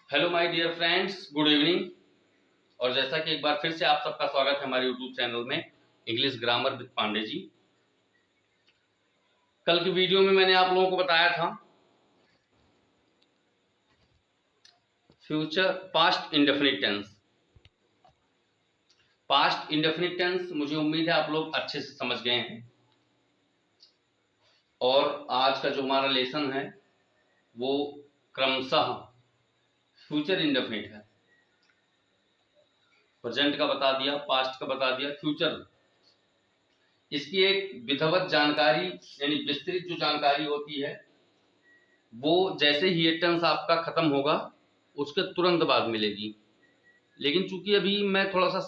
Hello my dear friends, good evening. और जैसा कि एक बार फिर से आप सबका स्वागत है हमारे यूट्यूब चैनल में English grammar with Pandey ji. कल की वीडियो में मैंने आप लोगों को बताया था future past indefinite tense. Past indefinite tense मुझे उम्मीद है आप लोग अच्छे से समझ गए हैं। और आज का जो हमारा लेसन है वो क्रमशः फ्यूचर इंडेफिनिट है। प्रेजेंट का बता दिया, पास्ट का बता दिया, फ्यूचर। इसकी एक विधिवत जानकारी यानी विस्तृत जो जानकारी होती है वो जैसे ही ये टेंस आपका खत्म होगा उसके तुरंत बाद मिलेगी। लेकिन चूंकि अभी मैं थोड़ा सा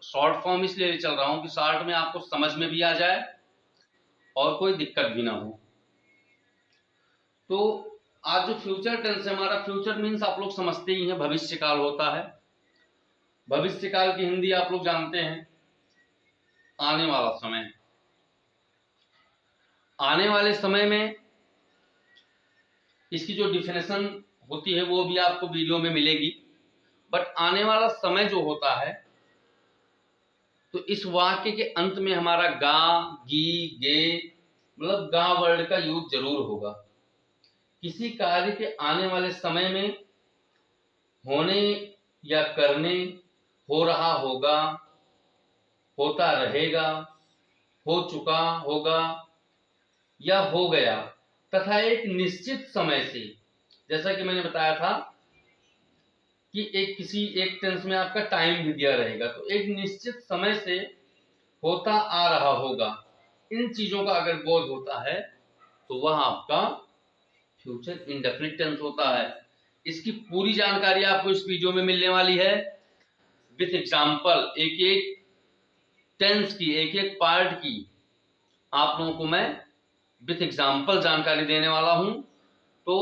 शॉर्ट फॉर्म इसलिए चल रहा हूं कि शॉर्ट में आपको समझ में भी आ जाए और कोई दिक्कत भी ना हो। तो आज जो फ्यूचर टेंस है हमारा, फ्यूचर मीन्स आप लोग समझते ही हैं भविष्य काल होता है। भविष्य काल की हिंदी आप लोग जानते हैं आने वाला समय। आने वाले समय में इसकी जो डिफिनेशन होती है वो भी आपको वीडियो में मिलेगी। बट आने वाला समय जो होता है तो इस वाक्य के अंत में हमारा गा, गी, गे मतलब गा वर्ड का यूज जरूर होगा। किसी कार्य के आने वाले समय में होने या करने, हो रहा होगा, होता रहेगा, हो चुका होगा या हो गया तथा एक निश्चित समय से, जैसा कि मैंने बताया था कि एक टेंस में आपका टाइम भी दिया रहेगा, तो एक निश्चित समय से होता आ रहा होगा। इन चीजों का अगर बोध होता है तो वह आपका फ्यूचर इंडेफिनिट टेंस होता है। इसकी पूरी जानकारी आपको इस वीडियो में मिलने वाली है विथ एग्जाम्पल। एक एक टेंस की, एक एक पार्ट की आप लोगों को मैं विथ एग्जाम्पल जानकारी देने वाला हूं। तो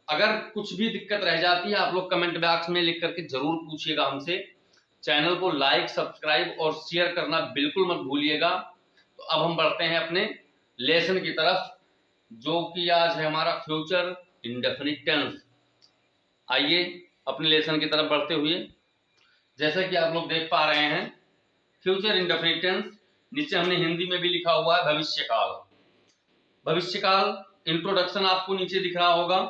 अगर कुछ भी दिक्कत रह जाती है आप लोग कमेंट बॉक्स में लिख करके जरूर पूछिएगा हमसे। चैनल को लाइक, सब्सक्राइब और शेयर करना बिल्कुल मत भूलिएगा। तो अब हम बढ़ते हैं अपने लेसन की तरफ, जो कि आज है हमारा फ्यूचर इंडेफिनिट टेंस। आइए अपने लेसन की तरफ बढ़ते हुए, जैसा कि आप लोग देख पा रहे हैं फ्यूचर इंडेफिनिट टेंस, नीचे हमने हिंदी में भी लिखा हुआ है भविष्य काल। भविष्य काल इंट्रोडक्शन आपको नीचे दिख रहा होगा।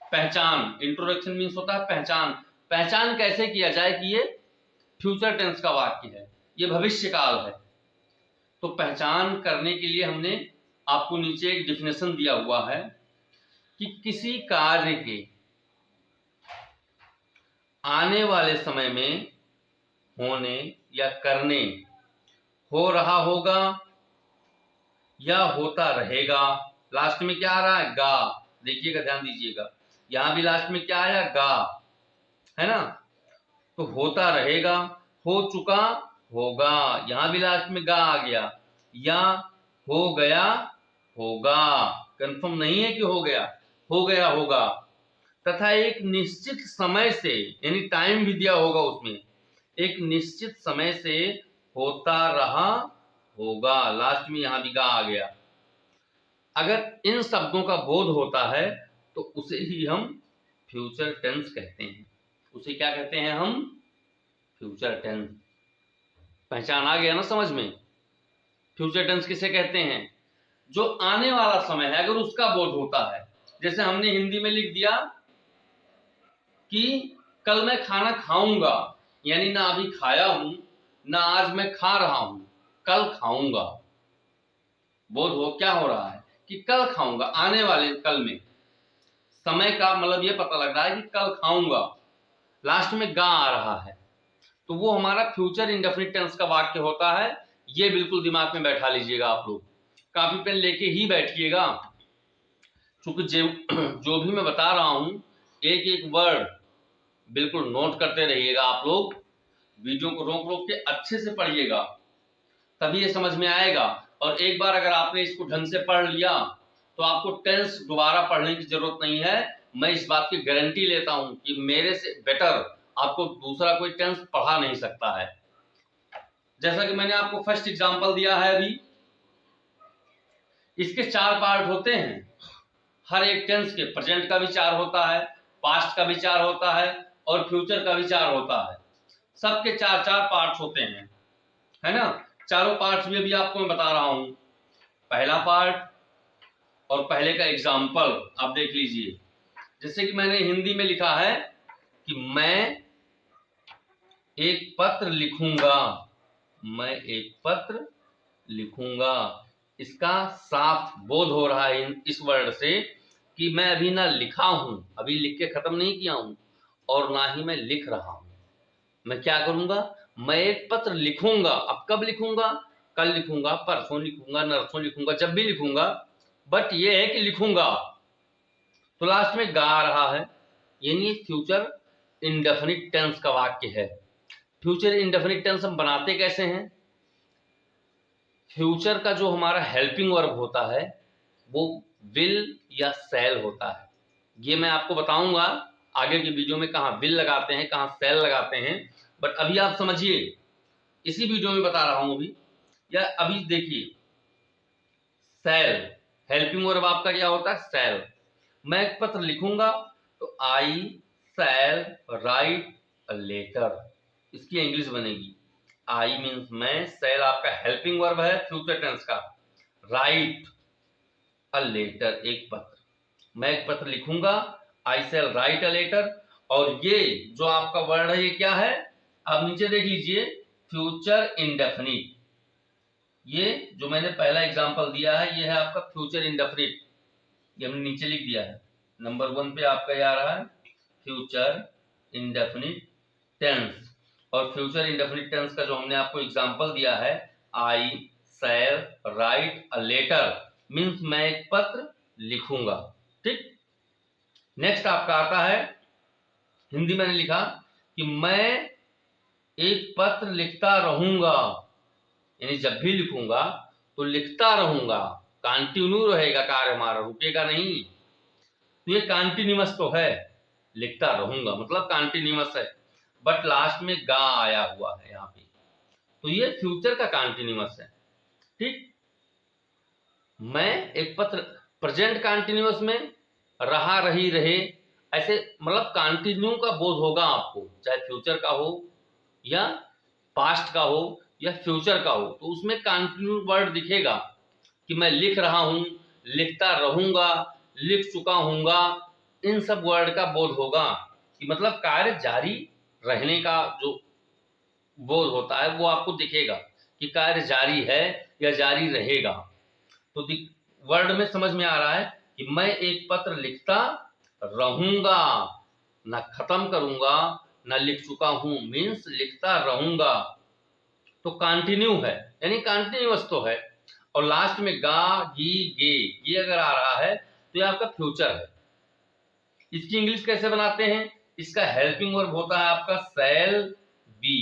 पहचान, इंट्रोडक्शन मीन्स होता है पहचान। पहचान कैसे किया जाए कि ये फ्यूचर टेंस का वाक्य है, ये भविष्य काल है। तो पहचान करने के लिए हमने आपको नीचे एक डिफिनेशन दिया हुआ है कि किसी कार्य के आने वाले समय में होने या करने, हो रहा होगा या होता रहेगा। लास्ट में क्या आ रहा है? गा। देखिएगा, ध्यान दीजिएगा, यहां भी लास्ट में क्या आया? गा, है ना। तो होता रहेगा, हो चुका होगा, यहां भी लास्ट में गा आ गया, या हो गया होगा। कंफर्म नहीं है कि हो गया होगा। तथा एक निश्चित समय से, यानी टाइम भी दिया होगा उसमें, एक निश्चित समय से होता रहा होगा। लास्ट में यहां भी गा आ गया। अगर इन शब्दों का बोध होता है तो उसे ही हम फ्यूचर टेंस कहते हैं। उसे क्या कहते हैं हम? Future tense. पहचान आ गया ना समझ में? फ्यूचर टेंस किसे कहते हैं? जो आने वाला समय है अगर उसका बोध होता है। जैसे हमने हिंदी में लिख दिया कि कल मैं खाना खाऊंगा, यानी ना अभी खाया हूं ना आज मैं खा रहा हूं, कल खाऊंगा। बोध हो क्या हो रहा है कि कल खाऊंगा, आने वाले कल में। समय का मतलब ये पता लग रहा है कि कल खाऊंगा। लास्ट में गा आ रहा है तो वो हमारा फ्यूचर इंडेफिनिट टेंस का वाक्य होता है। ये बिल्कुल दिमाग में बैठा लीजिएगा आप लोग, कॉपी पेन लेके ही बैठिएगा। क्योंकि जो भी मैं बता रहा हूं एक एक वर्ड बिल्कुल नोट करते रहिएगा आप लोग। वीडियो को रोक रोक के अच्छे से पढ़िएगा, तभी ये समझ में आएगा। और एक बार अगर आपने इसको ढंग से पढ़ लिया तो आपको टेंस दोबारा पढ़ने की जरूरत नहीं है। मैं इस बात की गारंटी लेता हूं कि मेरे से बेटर आपको दूसरा कोई टेंस पढ़ा नहीं सकता है। जैसा कि मैंने आपको फर्स्ट एग्जांपल दिया है अभी, इसके 4 पार्ट होते हैं। हर एक टेंस के प्रेजेंट का भी 4 होता है, पास्ट का विचार होता है और फ्यूचर का विचार होता है। सबके चार चार पार्ट्स होते हैं, है ना। चारों पार्ट्स में भी आपको मैं बता रहा हूं। पहला पार्ट और पहले का एग्जाम्पल आप देख लीजिए। जैसे कि मैंने हिंदी में लिखा है कि मैं एक पत्र लिखूंगा, मैं एक पत्र लिखूंगा। इसका साफ बोध हो रहा है इस वर्ड से कि मैं अभी ना लिखा हूं, अभी लिख के खत्म नहीं किया हूं और ना ही मैं लिख रहा हूं। मैं क्या करूंगा, मैं एक पत्र लिखूंगा। अब कब लिखूंगा, कल लिखूंगा, परसों लिखूंगा, नरसों लिखूंगा, जब भी लिखूंगा, बट ये है कि लिखूंगा। तो लास्ट में गा आ रहा है, यानी फ्यूचर इंडेफिनिट टेंस का वाक्य है। फ्यूचर इंडेफिनिट टेंस हम बनाते कैसे हैं? फ्यूचर का जो हमारा हेल्पिंग वर्ब होता है वो विल या सेल होता है। ये मैं आपको बताऊंगा आगे की वीडियो में, कहाँ विल लगाते हैं, कहाँ सेल लगाते हैं। बट अभी आप समझिए, इसी वीडियो में बता रहा हूं अभी, या अभी देखिए। सेल, हेल्पिंग वर्ब आपका क्या होता है? सेल। मैं एक पत्र लिखूंगा तो आई सेल राइट अ लेटर, इसकी इंग्लिश बनेगी। आई मीन्स मैं, सेल आपका हेल्पिंग वर्ब है फ्यूचर टेंस का, राइट अ लेटर एक पत्र, मैं एक पत्र लिखूंगा, आई सेल राइट अ लेटर। और ये जो आपका वर्ड है ये क्या है? आप नीचे देख लीजिए, फ्यूचर इंडेफिनिट। ये जो मैंने पहला एग्जांपल दिया है ये है आपका फ्यूचर इंडेफिनिट, ये हमने नीचे लिख दिया है। नंबर 1 पे आपका ये आ रहा है फ्यूचर इंडेफिनिट टेंस। और फ्यूचर इंडेफिनिट टेंस का जो हमने आपको एग्जांपल दिया है, आई शैल राइट अ लेटर, मीन्स मैं एक पत्र लिखूंगा। ठीक। नेक्स्ट आपका आता है, हिंदी मैंने लिखा कि मैं एक पत्र लिखता रहूंगा, यानी जब भी लिखूंगा तो लिखता रहूंगा, कंटिन्यू रहेगा कार्य हमारा, रुकेगा नहीं। तो ये कंटिन्यूअस तो है, लिखता रहूंगा मतलब कंटिन्यूअस है, बट लास्ट में गा आया हुआ है यहाँ पे, तो ये फ्यूचर का कंटिन्यूअस है। ठीक। मैं एक पत्र, प्रेजेंट कंटिन्यूअस में रहा रही रहे, ऐसे मतलब कंटिन्यू का बोध होगा आपको, चाहे फ्यूचर का हो या पास्ट का हो या फ्यूचर का हो, तो उसमें कंटिन्यू वर्ड दिखेगा कि मैं लिख रहा हूं, लिखता रहूंगा, लिख चुका हूंगा, इन सब वर्ड का बोध होगा कि मतलब कार्य जारी रहने का जो बोध होता है वो आपको दिखेगा कि कार्य जारी है या जारी रहेगा। तो वर्ड में समझ में आ रहा है कि मैं एक पत्र लिखता रहूंगा, ना खत्म करूंगा ना लिख चुका हूं, मीन्स लिखता रहूंगा। तो कंटिन्यू है, यानी कंटिन्यूअस तो है। और लास्ट में गा गी गे, ये अगर आ रहा है तो ये आपका फ्यूचर है। इसकी इंग्लिश कैसे बनाते हैं? इसका हेल्पिंग वर्ब होता है आपका शैल बी।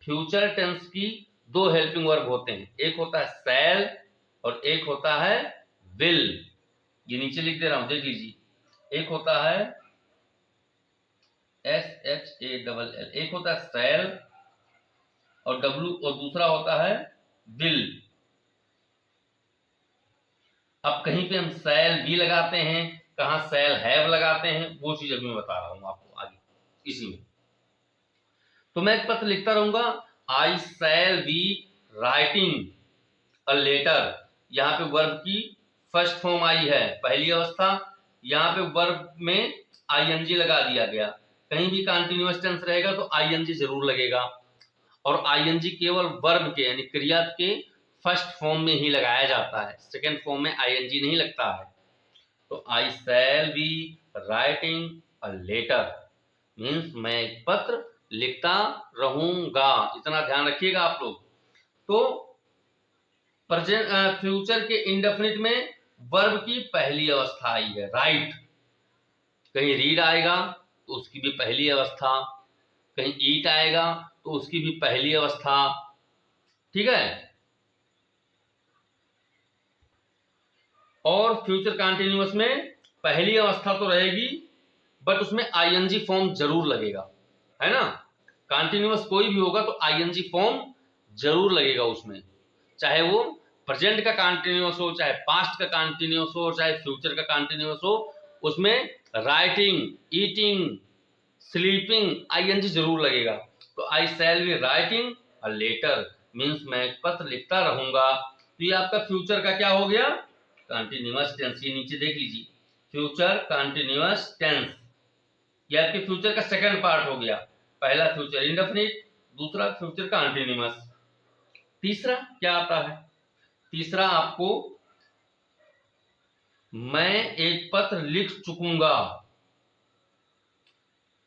फ्यूचर टेंस की दो हेल्पिंग वर्ब होते हैं, एक होता है शैल और एक होता है विल। ये नीचे लिख दे रहा हूं, देख लीजिए। एक होता है SHALL, एक होता है शैल और W, और दूसरा होता है विल। अब कहीं पे हम शैल बी लगाते हैं, कहां शैल हैव लगाते हैं, वो चीज अभी मैं बता रहा हूं आपको आगे इसी में। तो मैं एक पत्र लिखता रहूंगा, I shall be writing a letter. यहाँ पे वर्ब की फर्स्ट फॉर्म आई है, पहली अवस्था। यहाँ पे वर्ब में आईएनजी लगा दिया गया, कहीं भी कंटिन्यूअस टेंस रहेगा तो आईएनजी जरूर लगेगा, और आईएनजी केवल वर्ब के यानी क्रिया के फर्स्ट फॉर्म में ही लगाया जाता है, सेकेंड फॉर्म में आईएनजी नहीं लगता है। तो I shall be writing a letter means मैं एक पत्र लिखता रहूंगा, इतना ध्यान रखिएगा आप लोग। तो प्रेजेंट फ्यूचर के इंडेफिनिट में वर्ब की पहली अवस्था आई है राइट। कहीं रीड आएगा तो उसकी भी पहली अवस्था, कहीं ईट आएगा तो उसकी भी पहली अवस्था। ठीक है। और फ्यूचर कंटिन्यूअस में पहली अवस्था तो रहेगी बट उसमें आईएनजी फॉर्म जरूर लगेगा, है ना। कंटिन्यूअस कोई भी होगा तो आईएनजी फॉर्म जरूर लगेगा उसमें, चाहे वो प्रेजेंट का कंटिन्यूअस हो, चाहे पास्ट का कंटिन्यूअस हो, चाहे फ्यूचर का कंटिन्यूअस हो, उसमें राइटिंग, ईटिंग, स्लीपिंग, आईएनजी जरूर लगेगा। तो I shall be writing a letter means मैं एक पत्र लिखता रहूंगा। तो ये आपका फ्यूचर का क्या हो गया? Continuous tense. ये नीचे देख लीजिए, फ्यूचर कंटिन्यूअस टेंस। ये आपके फ्यूचर का सेकंड पार्ट हो गया। पहला फ्यूचर इंडेफिनिट, दूसरा फ्यूचर कंटिन्यूअस। तीसरा क्या आता है? तीसरा आपको मैं एक पत्र लिख चुकूंगा,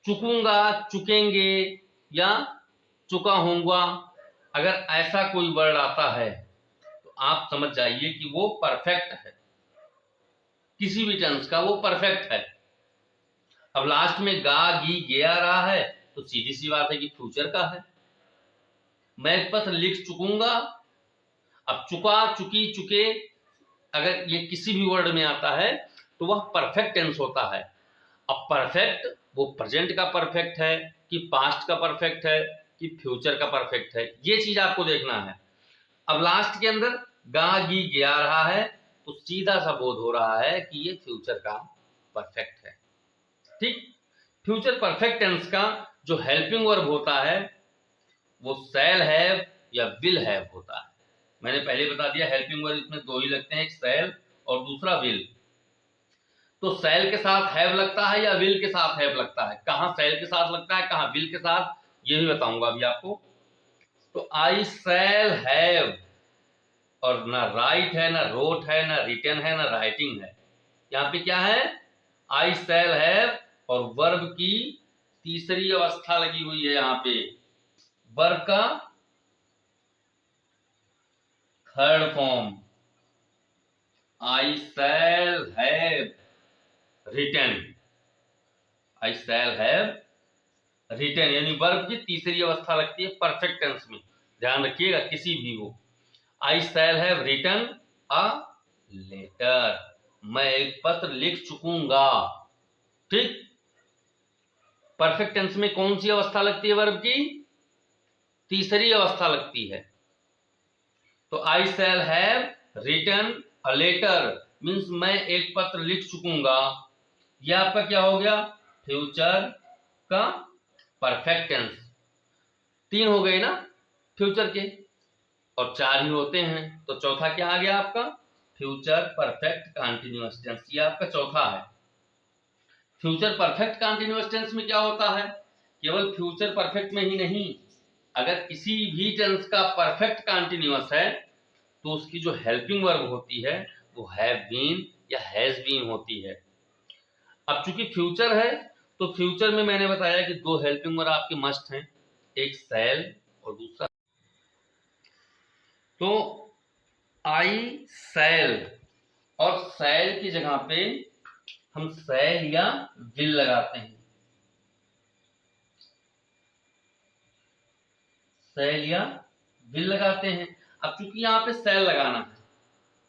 चुकूंगा, चुकेंगे या चुका होऊंगा, अगर ऐसा कोई वर्ड आता है तो आप समझ जाइए कि वो परफेक्ट है, किसी भी टेंस का वो परफेक्ट है। अब लास्ट में गा गी गया रहा है तो सीधी सी बात है कि फ्यूचर का है। मैं एक पत्र लिख चुकूंगा, अब चुका, चुकी, चुके, अगर ये किसी भी वर्ड में आता है तो वह परफेक्ट टेंस होता है। अब परफेक्ट वो प्रेजेंट का परफेक्ट है कि पास्ट का परफेक्ट है कि फ्यूचर का परफेक्ट है, ये चीज आपको देखना है। अब लास्ट के अंदर गा गी गया रहा है तो सीधा सा बोध हो रहा है कि ये फ्यूचर का परफेक्ट है। ठीक, फ्यूचर परफेक्ट टेंस का जो हेल्पिंग वर्ब होता है वो शैल हैव या विल हैव होता है। मैंने पहले बता दिया हेल्पिंग वर्ब इसमें दो ही लगते हैं, एक शैल और दूसरा विल। तो शैल के साथ हैव लगता है या विल के साथ हैव लगता है, कहां शैल के साथ लगता है कहां विल के साथ, ये भी बताऊंगा अभी आपको। तो आई शैल हैव, और ना राइट है, ना रोट है, ना रिटन है, ना राइटिंग है। यहाँ पे क्या है? आई शैल हैव और वर्ब की तीसरी अवस्था लगी हुई है। यहाँ पे वर्ब का third form, I shall have written, I shall have written, यानी वर्ब की तीसरी अवस्था लगती है परफेक्ट टेंस में। ध्यान रखिएगा किसी भी हो। I shall have written a letter, मैं एक पत्र लिख चुकूंगा। ठीक, परफेक्ट टेंस में कौन सी अवस्था लगती है वर्ब की? तीसरी अवस्था लगती है। तो I shall have written a letter means मैं एक पत्र लिख चुकूंगा। यह आपका क्या हो गया? फ्यूचर का परफेक्ट टेंस। तीन हो गए ना फ्यूचर के, और चार ही होते हैं, तो चौथा क्या आ गया आपका? Future perfect continuous tense. ये आपका चौथा है। फ्यूचर परफेक्ट कंटीन्यूअस टेंस में क्या होता है? केवल फ्यूचर परफेक्ट में ही नहीं, अगर किसी भी टेंस का परफेक्ट कंटीन्यूअस है तो उसकी जो हेल्पिंग वर्ब होती है वो हैव बीन या हैज बीन होती है। अब चूंकि फ्यूचर है तो फ्यूचर में मैंने बताया कि दो हेल्पिंग वर्ब आपके मस्ट हैं, एक शैल और दूसरा। तो आई शैल और शैल की जगह पे हम शैल या विल लगाते हैं, शैल या विल लगाते हैं। अब चूंकि यहाँ पे शैल लगाना है,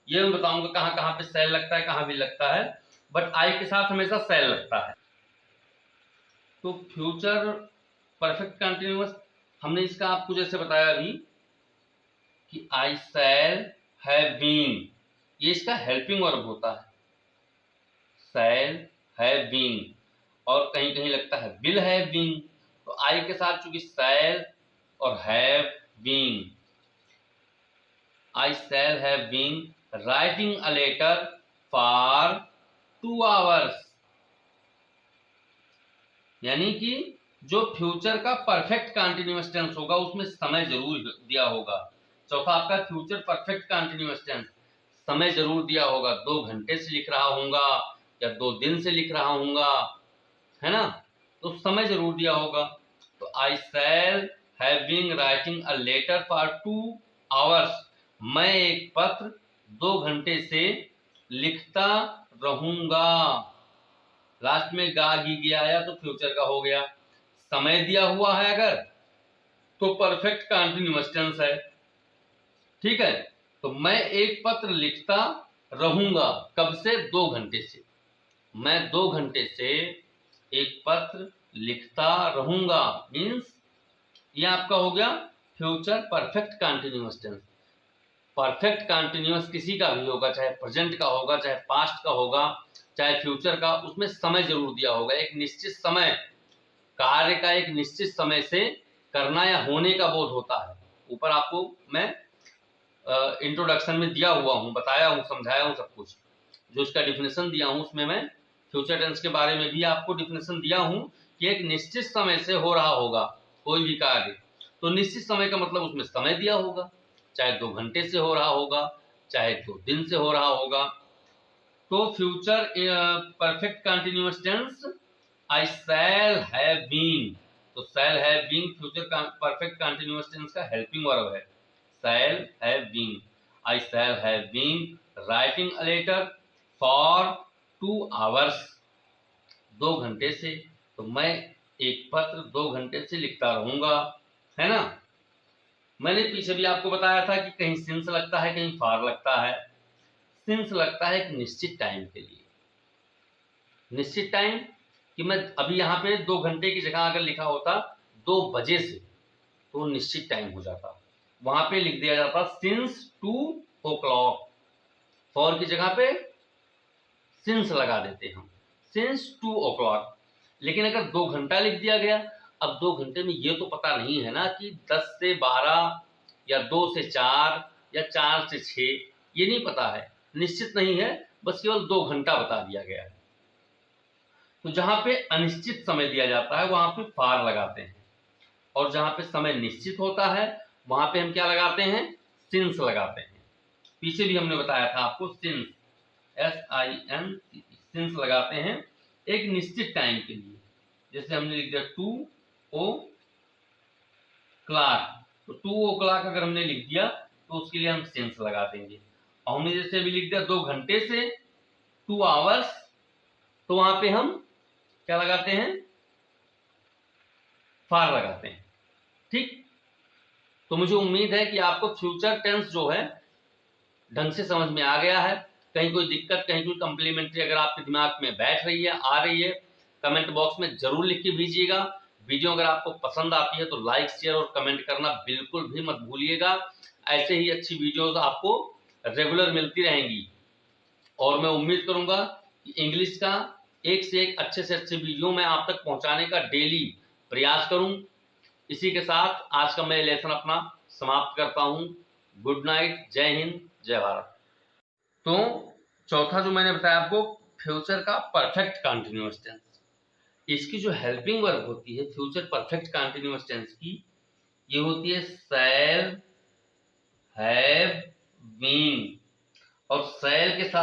ये मैं बताऊंगा कहां कहां पे शैल लगता है कहां विल लगता है, बट आई के साथ हमेशा शैल लगता है। तो फ्यूचर परफेक्ट कंटिन्यूअस हमने इसका आपको जैसे बताया अभी कि आई शैल हैव बीन, ये इसका हेल्पिंग वर्ब होता है, शैल हैव बीन, और कहीं कहीं लगता है विल हैव बीन। तो आई के साथ चूंकि शैल और have been, I shall have been writing a letter for 2 hours, यानी कि जो फ्यूचर का परफेक्ट कंटीन्यूअस टेंस होगा उसमें समय जरूर दिया होगा। चौथा आपका फ्यूचर परफेक्ट कंटीन्यूअस टेंस, समय जरूर दिया होगा, 2 घंटे से लिख रहा हूंगा या 2 दिन से लिख रहा हूंगा, है ना, तो समय जरूर दिया होगा। तो I shall have been writing a letter for 2 hours, मैं एक पत्र 2 घंटे से लिखता रहूंगा। लास्ट में गा गी गया आया तो फ्यूचर का हो गया। समय दिया हुआ है अगर तो परफेक्ट कंटीन्यूअस टेंस है। ठीक है, तो मैं एक पत्र लिखता रहूंगा, कब से? 2 घंटे से। मैं 2 घंटे से एक पत्र लिखता रहूंगा मीन्स ये आपका हो गया future perfect continuous tense. Perfect continuous किसी का भी होगा, चाहे प्रेजेंट का होगा, चाहे पास्ट का होगा, चाहे फ्यूचर का, उसमें समय जरूर दिया होगा, एक निश्चित समय, कार्य का एक निश्चित समय से करना या होने का बोध होता है। ऊपर आपको मैं इंट्रोडक्शन में दिया हुआ हूँ, बताया हूँ, समझाया हूँ सब कुछ, जो इसका डिफिनेशन दिया हूँ उसमें मैं फ्यूचर टेंस के बारे में भी आपको डिफिनेशन दिया हूँ कि एक निश्चित समय से हो रहा होगा कोई भी कार्य, तो निश्चित समय का मतलब उसमें समय दिया होगा, चाहे 2 घंटे से हो रहा होगा, चाहे 2 दिन से हो रहा होगा। तो future perfect continuous tense I shall have been, तो shall have been future perfect continuous tense का हेल्पिंग वर्ब है। Shall have been, I shall have been writing a letter for 2 hours, 2 घंटे से, तो मैं एक पत्र 2 घंटे से लिखता रहूंगा, है ना। मैंने पीछे भी आपको बताया था कि कहीं सिंस लगता है, कहीं फॉर लगता है। सिंस लगता है एक निश्चित टाइम के लिए, निश्चित टाइम कि मैं अभी यहाँ पे 2 घंटे की जगह अगर लिखा होता 2 बजे से, तो निश्चित टाइम हो जाता, वहां पे लिख दिया जाता सिंस 2 o'clock, फॉर की जगह पे सिंस लगा देते हम, सिंस 2 o'clock। लेकिन अगर 2 घंटा लिख दिया गया, अब 2 घंटे में ये तो पता नहीं है ना कि 10 से 12 या 2 से 4 या 4 से 6, ये नहीं पता है, निश्चित नहीं है, बस केवल 2 घंटा बता दिया गया है। तो जहां पे अनिश्चित समय दिया जाता है वहां पे फार लगाते हैं, और जहां पे समय निश्चित होता है वहां पे हम क्या लगाते हैं, सिंस लगाते हैं। पीछे भी हमने बताया था आपको, सिंस SIN सिंस लगाते हैं एक निश्चित टाइम के लिए। जैसे हमने लिख दिया 2 o'clock, तो 2 o'clock अगर हमने लिख दिया तो उसके लिए हम सिंस लगा देंगे। और हमने जैसे अभी लिख दिया 2 घंटे से 2 hours, तो वहां पे हम क्या लगाते हैं, फार लगाते हैं। ठीक, तो मुझे उम्मीद है कि आपको फ्यूचर टेंस जो है ढंग से समझ में आ गया है। कहीं कोई दिक्कत, कहीं कोई कम्प्लीमेंट्री अगर आपके दिमाग में बैठ रही है, आ रही है, कमेंट बॉक्स में जरूर लिख के भेजिएगा। वीडियो अगर आपको पसंद आती है तो लाइक, शेयर और कमेंट करना बिल्कुल भी मत भूलिएगा। ऐसे ही अच्छी वीडियोस आपको रेगुलर मिलती रहेंगी, और मैं उम्मीद करूंगा कि इंग्लिश का एक से एक अच्छे से अच्छे वीडियो मैं आप तक पहुंचाने का डेली प्रयास करूं। इसी के साथ आज का मैं लेसन अपना समाप्त करता हूं। गुड नाइट, जय हिंद, जय भारत। तो चौथा जो मैंने बताया आपको, फ्यूचर का परफेक्ट कंटिन्यूअस टेंस, इसकी जो हेल्पिंग वर्ब होती है फ्यूचर परफेक्ट कंटिन्यूअस टेंस की, ये होती है शैल, हैव, बीन, और शैल के साथ